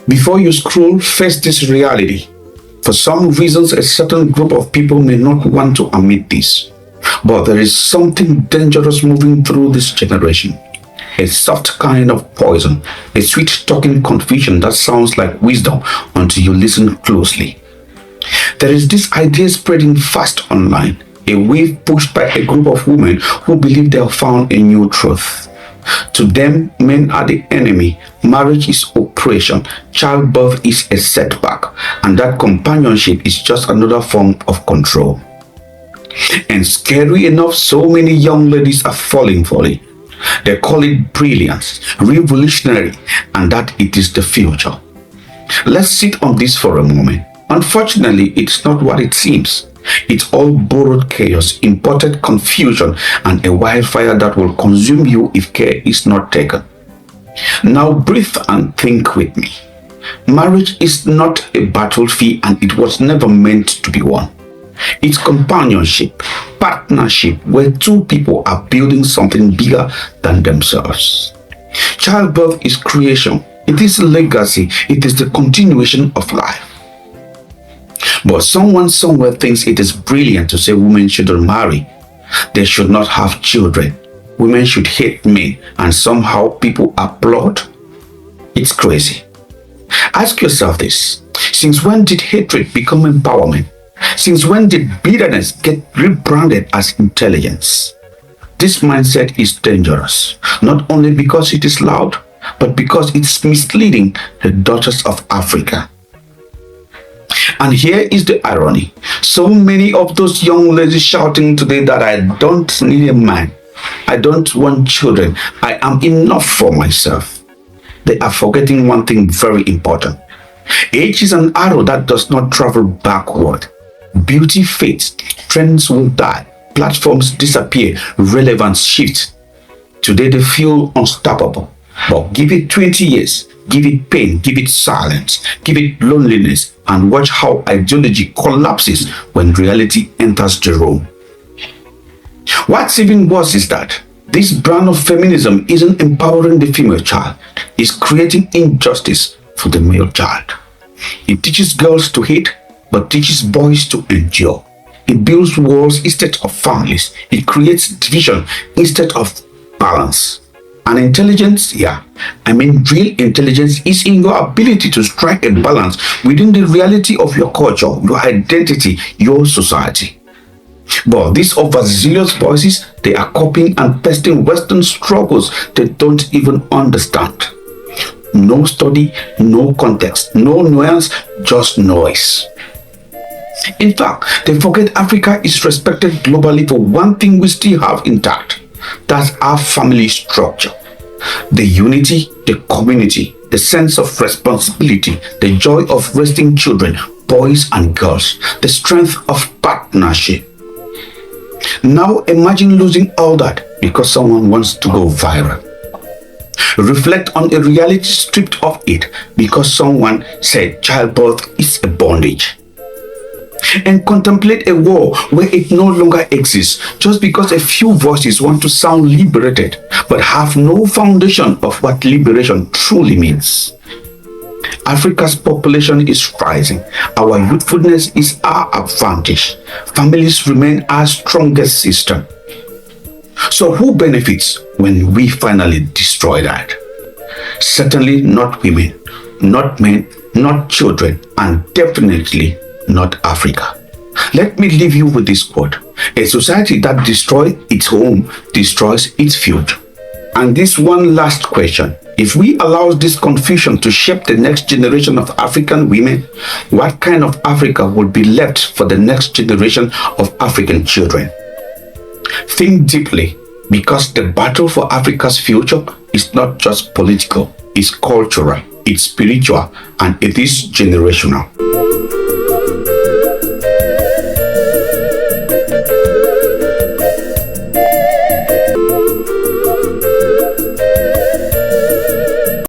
Before you scroll, face this reality. For some reasons, a certain group of people may not want to admit this, but there is something dangerous moving through this generation. A soft kind of poison, a sweet-talking confusion that sounds like wisdom until you listen closely. There is this idea spreading fast online, a wave pushed by a group of women who believe they have found a new truth. To them, men are the enemy, marriage is oppression, childbirth is a setback, and that companionship is just another form of control. And scary enough, so many young ladies are falling for it. They call it brilliance, revolutionary, and that it is the future. Let's sit on this for a moment. Unfortunately, it's not what it seems. It's all borrowed chaos, imported confusion, and a wildfire that will consume you if care is not taken. Now breathe and think with me. Marriage is not a battlefield, and it was never meant to be one. It's companionship, partnership, where two people are building something bigger than themselves. Childbirth is creation. It is legacy. It is the continuation of life. But someone somewhere thinks it is brilliant to say women shouldn't marry. They should not have children. Women should hate men, and somehow people applaud. It's crazy. Ask yourself this. Since when did hatred become empowerment? Since when did bitterness get rebranded as intelligence? This mindset is dangerous, not only because it is loud, but because it's misleading the daughters of Africa. And here is the irony. So many of those young ladies shouting today that I don't need a man, I don't want children, I am enough for myself. They are forgetting one thing very important. Age is an arrow that does not travel backward. Beauty fades, trends will die, platforms disappear, relevance shifts. Today they feel unstoppable, but give it 20 years, give it pain, give it silence, give it loneliness, and watch how ideology collapses when reality enters the room. What's even worse is that this brand of feminism isn't empowering the female child, it's creating injustice for the male child. It teaches girls to hate, but teaches boys to endure. It builds walls instead of families. It creates division instead of balance. And intelligence, real intelligence is in your ability to strike a balance within the reality of your culture, your identity, your society. But these overzealous voices, they are copying and pasting Western struggles they don't even understand. No study, no context, no nuance, just noise. In fact, they forget Africa is respected globally for one thing we still have intact. That's our family structure. The unity, the community, the sense of responsibility, the joy of raising children, boys and girls, the strength of partnership. Now imagine losing all that because someone wants to go viral. Reflect on a reality stripped of it because someone said childbirth is a bondage. And contemplate a war where it no longer exists just because a few voices want to sound liberated but have no foundation of what liberation truly means. Africa's population is rising. Our youthfulness is our advantage. Families remain our strongest system. So who benefits when we finally destroy that? Certainly not women, not men, not children, and definitely not Africa. Let me leave you with this quote. A society that destroys its home destroys its future. And this one last question. If we allow this confusion to shape the next generation of African women, what kind of Africa will be left for the next generation of African children? Think deeply, because the battle for Africa's future is not just political, it's cultural, it's spiritual, and it is generational.